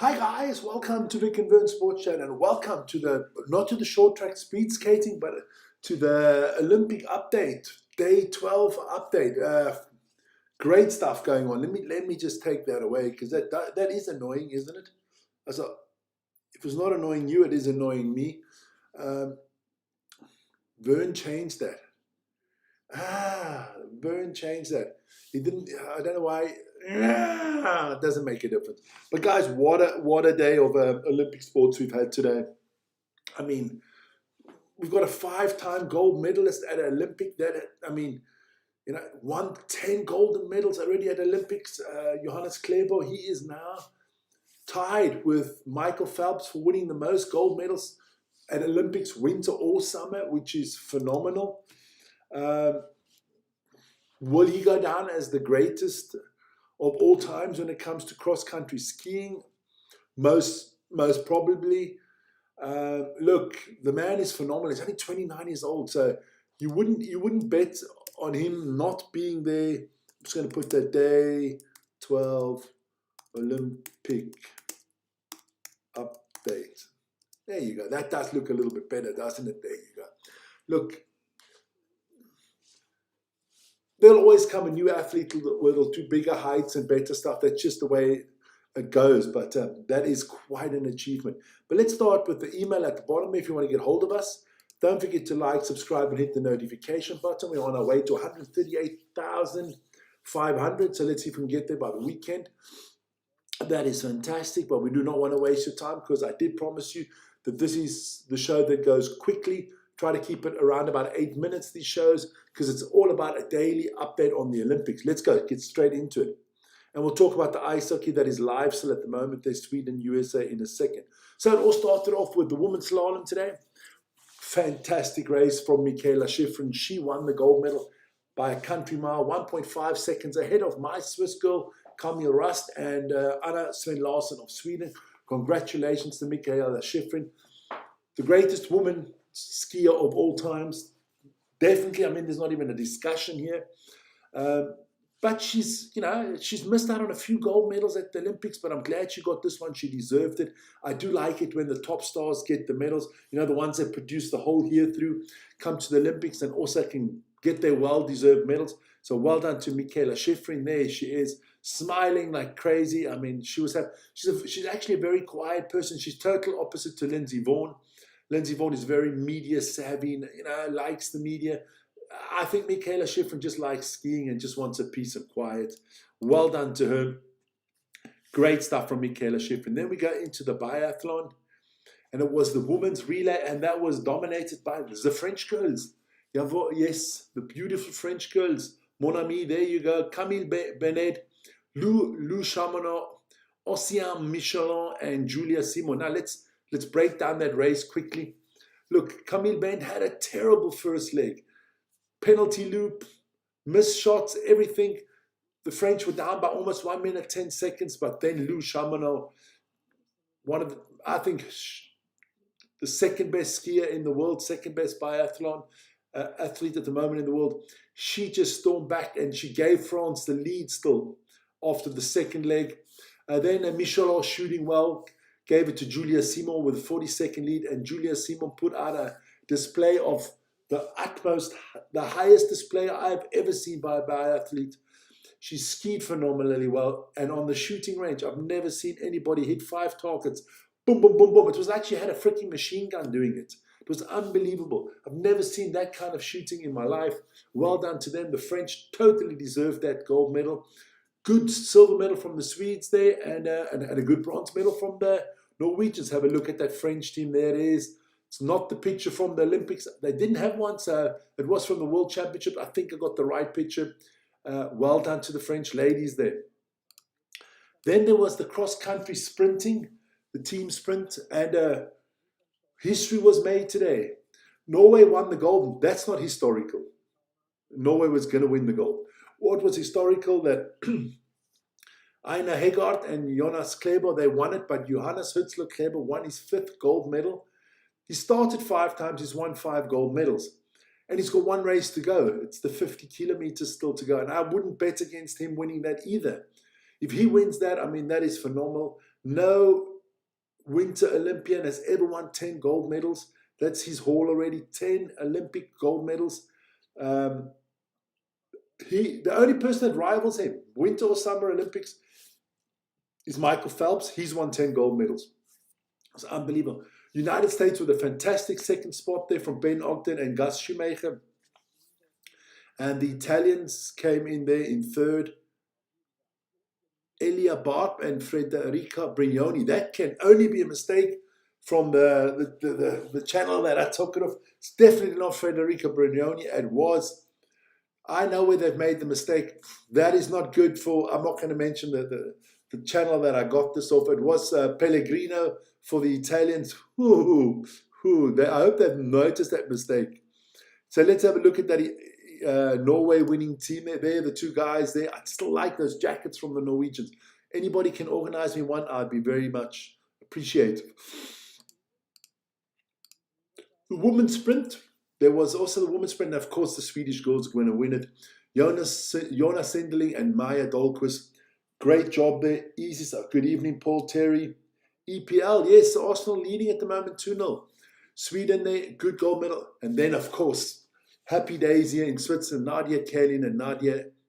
Hi guys, welcome to Vic and Vern Sports Chat, and welcome to not to the short track speed skating, but to the Olympic update, day 12 update. Great stuff going on. Let me just take that away because that is annoying, isn't it? So if it's not annoying you, it is annoying me. Um, Vern changed that. Vern changed that. He didn't. I don't know why. It doesn't make a difference. But guys, what a day of Olympic sports we've had today. I mean, we've got a 5-time gold medalist at Olympic. Won 10 golden medals already at Olympics. Johannes Kleber, he is now tied with Michael Phelps for winning the most gold medals at Olympics, winter or summer, which is phenomenal. Will he go down as the greatest of all times when it comes to cross-country skiing? Most probably. Look, the man is phenomenal. He's only 29 years old, so you wouldn't bet on him not being there. I'm just going to put that day 12 Olympic update. There you go. That does look a little bit better, doesn't it? There you go. Look, there'll always come a new athlete that'll do bigger heights and better stuff. That's just the way it goes, but that is quite an achievement. But let's start with the email at the bottom if you want to get hold of us. Don't forget to like, subscribe, and hit the notification button. We're on our way to 138,500, so let's see if we can get there by the weekend. That is fantastic, but we do not want to waste your time because I did promise you that this is the show that goes quickly. Try to keep it around about 8 minutes, these shows, because it's all about a daily update on the Olympics. Let's go, get straight into it. And we'll talk about the ice hockey that is live still at the moment. There's Sweden, USA in a second. So it all started off with the women's slalom today. Fantastic race from Michaela Schifrin. She won the gold medal by a country mile, 1.5 seconds ahead of my Swiss girl, Camille Rust, and Anna Sven Larsson of Sweden. Congratulations to Michaela Schifrin, the greatest woman skier of all times. Definitely, I mean, there's not even a discussion here. But she's missed out on a few gold medals at the Olympics, but I'm glad she got this one. She deserved it. I do like it when the top stars get the medals. You know, the ones that produce the whole year through come to the Olympics and also can get their well-deserved medals. So well done to Michaela Schifrin. There she is, smiling like crazy. I mean, she's actually a very quiet person. She's total opposite to Lindsey Vonn. Lindsey Vonn is very media savvy, likes the media. I think Michaela Schifrin just likes skiing and just wants a piece of quiet. Well done to her. Great stuff from Michaela Schifrin. Then we go into the biathlon, and it was the women's relay, and that was dominated by the French girls. Yes, the beautiful French girls. Mon ami, there you go. Camille Benet, Lou Chamonot, Ocean Michelin, and Julia Simon. Now let's break down that race quickly. Look, Camille Benet had a terrible first leg. Penalty loop, missed shots, everything. The French were down by almost 1 minute, 10 seconds, but then Lou Chamonot, I think the second best skier in the world, second best biathlon athlete at the moment in the world, she just stormed back and she gave France the lead still after the second leg. Then Michelin shooting well, gave it to Julia Simon with a 40-second lead, and Julia Simon put out a display of the highest display I've ever seen by a biathlete. She skied phenomenally well. And on the shooting range, I've never seen anybody hit 5 targets. Boom, boom, boom, boom. It was like she had a freaking machine gun doing it. It was unbelievable. I've never seen that kind of shooting in my life. Well done to them. The French totally deserved that gold medal. Good silver medal from the Swedes there, and a good bronze medal from the Norwegians. Have a look at that French team. There it is. It's not the picture from the Olympics. They didn't have one, so it was from the World Championship. I think I got the right picture. Well done to the French ladies there. Then there was the cross-country sprinting, the team sprint, and history was made today. Norway won the gold. That's not historical. Norway was going to win the gold. What was historical, that Einar Hegard and Jonas Kleber, they won it, but Johannes Hutzler Kleber won his 5th gold medal. He started 5 times, he's won 5 gold medals. And he's got 1 race to go. It's the 50 kilometers still to go. And I wouldn't bet against him winning that either. If he wins that, I mean, that is phenomenal. No Winter Olympian has ever won 10 gold medals. That's his haul already, 10 Olympic gold medals. The only person that rivals him, Winter or Summer Olympics, is Michael Phelps. He's won 10 gold medals. It's unbelievable. United States with a fantastic second spot there from Ben Ogden and Gus Schumacher. And the Italians came in there in third. Elia Barp and Federica Brignoni. That can only be a mistake from the channel that I took it off. It's definitely not Federica Brignoni. It was. I know where they've made the mistake. That is not good for, I'm not going to mention the channel that I got this off. It was Pellegrino for the Italians. I hope they've noticed that mistake. So let's have a look at that Norway winning team there, the two guys there. I still like those jackets from the Norwegians. Anybody can organize me one, I'd be very much appreciative. The women's sprint. There was also the women's sprint, and of course the Swedish girls going to win it. Jonas Sindeling and Maya Dahlqvist. Great job there. Easy stuff. Good evening, Paul Terry. EPL, yes, Arsenal leading at the moment 2-0. Sweden there, good gold medal. And then, of course, happy days here in Switzerland. Nadia Kalin and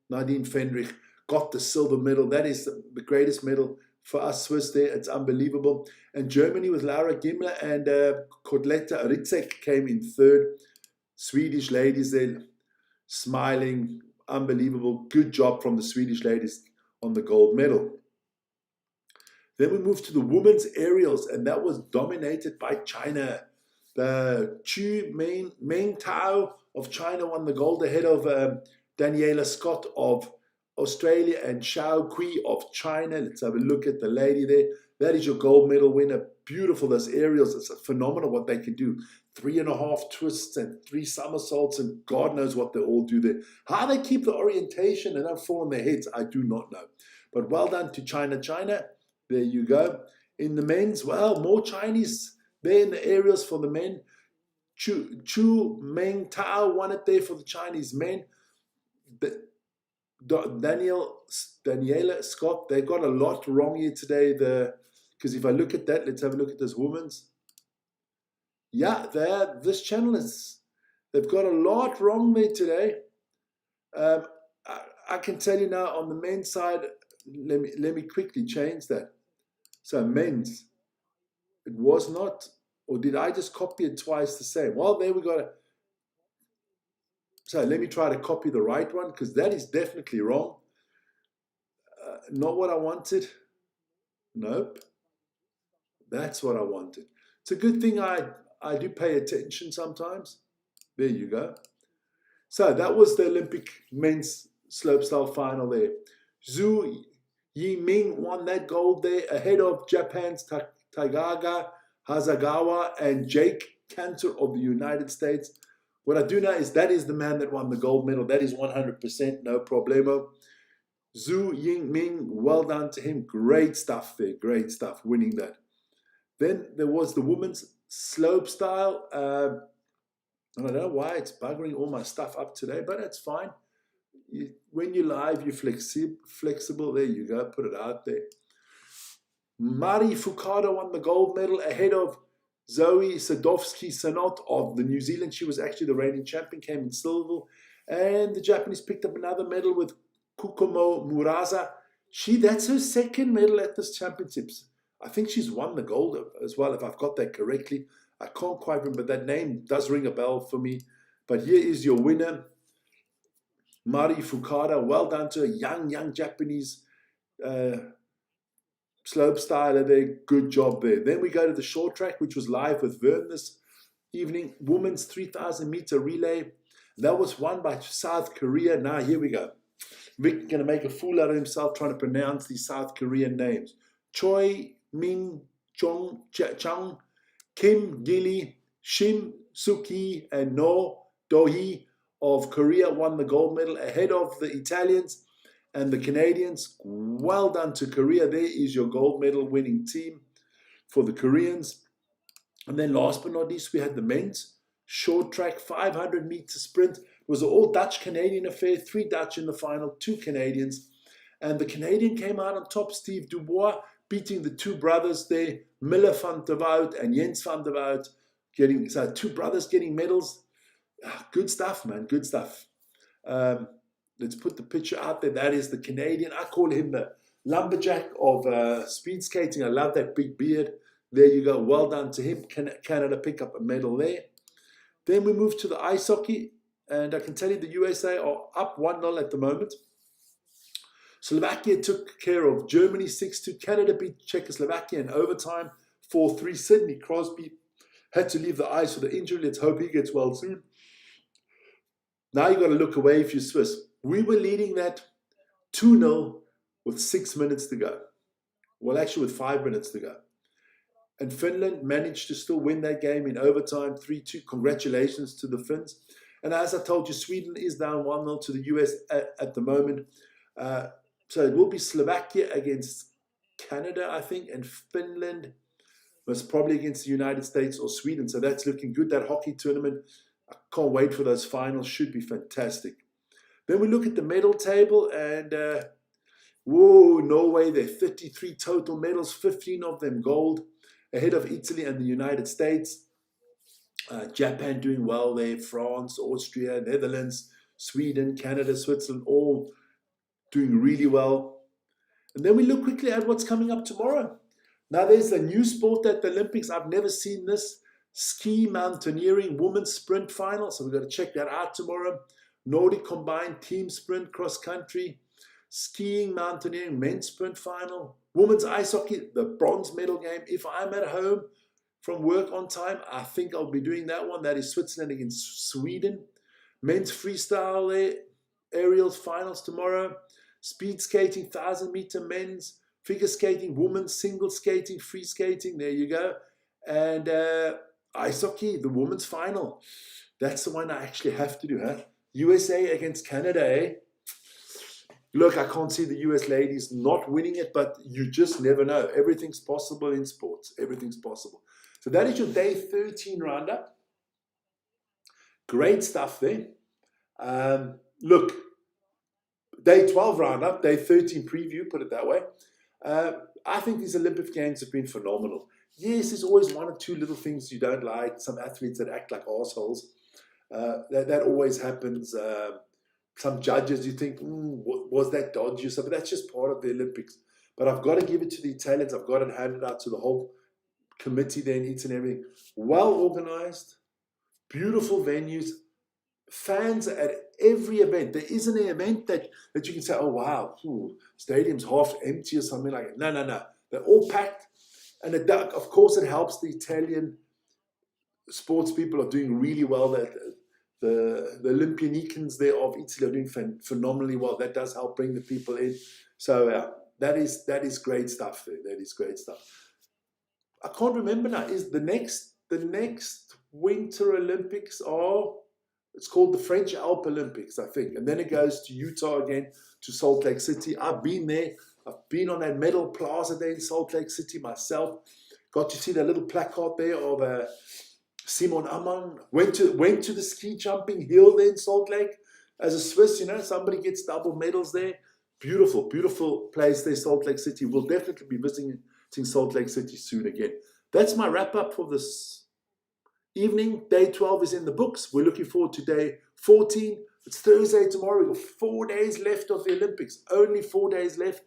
Nadine Fendrich got the silver medal. That is the greatest medal for us Swiss there. It's unbelievable. And Germany with Laura Gimler and Kotleta Ritzek came in third. Swedish ladies there smiling. Unbelievable. Good job from the Swedish ladies on the gold medal. Then we moved to the women's aerials, and that was dominated by China. The Chu Meng Tao of China won the gold ahead of Daniela Scott of Australia and Xiao Kui of China. Let's have a look at the lady there. That is your gold medal winner. Beautiful, those aerials. It's phenomenal what they can do. 3.5 twists and 3 somersaults, and God knows what they all do there. How they keep the orientation and don't fall on their heads, I do not know. But well done to China. There you go. In the men's, well, more Chinese there in the aerials for the men. Chu Meng Tao won it there for the Chinese men. Daniela Scott, they got a lot wrong here today. Because if I look at that, let's have a look at this women's. Yeah, this channel they've got a lot wrong there today. I can tell you now on the men's side, let me quickly change that. So men's, it was not, or did I just copy it twice the same? Well, there we got it. So let me try to copy the right one, because that is definitely wrong. Not what I wanted. Nope. That's what I wanted. It's a good thing I do pay attention sometimes. There you go. So that was the Olympic men's slopestyle final there. Zhu Yiming won that gold there ahead of Japan's Tagaga Hazagawa and Jake Cantor of the United States. What I do know is that is the man that won the gold medal. That is 100%, no problemo. Zhu Yiming, well done to him. Great stuff there, great stuff, winning that. Then there was the women's slopestyle. I don't know why it's buggering all my stuff up today, but it's fine. When you're live, you're flexible. There you go, put it out there. Mari Fukada won the gold medal ahead of Zoe Sadowski-Sanot of the New Zealand. She was actually the reigning champion, came in silver. And the Japanese picked up another medal with Kukomo Murasa. That's her second medal at this championships. I think she's won the gold as well, if I've got that correctly. I can't quite remember. That name does ring a bell for me. But here is your winner, Mari Fukada. Well done to a young Japanese slope styler there. Good job there. Then we go to the short track, which was live with Vern this evening. Women's 3,000 meter relay. That was won by South Korea. Now here we go. Vic going to make a fool out of himself trying to pronounce these South Korean names. Choi Min Chung, Kim Gilly, Shim Suki, and No Do-hee of Korea won the gold medal ahead of the Italians and the Canadians. Well done to Korea. There is your gold medal winning team for the Koreans. And then last but not least, we had the men's short track 500 meter sprint. It was an all Dutch-Canadian affair, 3 Dutch in the final, 2 Canadians. And the Canadian came out on top, Steve Dubois, beating the two brothers there, Miller van der Wout and Jens van der Wout. So two brothers getting medals. Good stuff, man, good stuff. Let's put the picture out there. That is the Canadian. I call him the lumberjack of speed skating. I love that big beard. There you go. Well done to him. Canada pick up a medal there. Then we move to the ice hockey. And I can tell you the USA are up 1-0 at the moment. Slovakia took care of Germany 6-2. Canada beat Czechoslovakia in overtime 4-3. Sidney Crosby had to leave the ice with an injury. Let's hope he gets well soon. Now you've got to look away if you're Swiss. We were leading that 2-0 with 6 minutes to go. Well, actually with 5 minutes to go. And Finland managed to still win that game in overtime 3-2. Congratulations to the Finns. And as I told you, Sweden is down 1-0 to the US at the moment. So it will be Slovakia against Canada, I think, and Finland was probably against the United States or Sweden. So that's looking good, that hockey tournament. I can't wait for those finals. Should be fantastic. Then we look at the medal table and, whoa, Norway, they're 33 total medals, 15 of them gold, ahead of Italy and the United States. Japan doing well there, France, Austria, Netherlands, Sweden, Canada, Switzerland, all doing really well. And then we look quickly at what's coming up tomorrow. Now there's a new sport at the Olympics. I've never seen this. Ski mountaineering women's sprint final. So we've got to check that out tomorrow. Nordic combined team sprint cross country. Skiing mountaineering men's sprint final. Women's ice hockey, the bronze medal game. If I'm at home from work on time, I think I'll be doing that one. That is Switzerland against Sweden. Men's freestyle there. Aerials finals tomorrow. Speed skating, 1,000-meter men's. Figure skating, women's, single skating, free skating. There you go. And ice hockey, the women's final. That's the one I actually have to do, huh? USA against Canada, eh? Look, I can't see the US ladies not winning it, but you just never know. Everything's possible in sports. Everything's possible. So that is your day 13 roundup. Great stuff there. Look, day 12 roundup, day 13 preview, put it that way. I think these Olympic Games have been phenomenal. Yes, there's always one or two little things you don't like. Some athletes that act like assholes. That always happens. Some judges, you think, was that dodgy or something? That's just part of the Olympics. But I've got to give it to the Italians. I've got it handed out to the whole committee there in Italy and everything. Well organized, beautiful venues, fans at every event. There isn't an event that you can say, oh, wow, stadium's half empty or something like that. No. They're all packed. And of course, it helps the Italian sports people are doing really well. The Olympianicans there of Italy are doing phenomenally well. That does help bring the people in. So that is great stuff there. That is great stuff. I can't remember now. Is the next Winter Olympics it's called the French Alp Olympics, I think. And then it goes to Utah again, to Salt Lake City. I've been there. I've been on that medal plaza there in Salt Lake City myself. Got to see that little placard there of Simon Ammann. Went to the ski jumping hill there in Salt Lake. As a Swiss, somebody gets double medals there. Beautiful, beautiful place there, Salt Lake City. We'll definitely be visiting Salt Lake City soon again. That's my wrap up for this evening. Day 12 is in the books. We're looking forward to day 14. It's Thursday tomorrow. We've got 4 days left of the Olympics. Only 4 days left.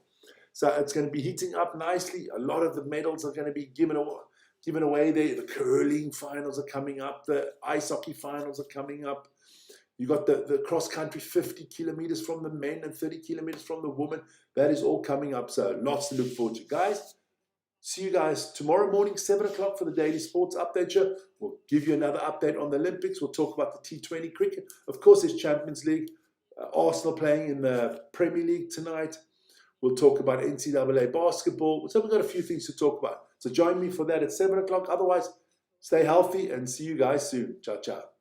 So it's going to be heating up nicely. A lot of the medals are going to be given away there. The curling finals are coming up. The ice hockey finals are coming up. You got the cross country, 50 kilometers from the men and 30 kilometers from the women. That is all coming up. So lots to look forward to. Guys, see you guys tomorrow morning, 7 o'clock for the Daily Sports Update Show. We'll give you another update on the Olympics. We'll talk about the T20 cricket. Of course, there's Champions League. Arsenal playing in the Premier League tonight. We'll talk about NCAA basketball. So we've got a few things to talk about. So join me for that at 7 o'clock. Otherwise, stay healthy and see you guys soon. Ciao, ciao.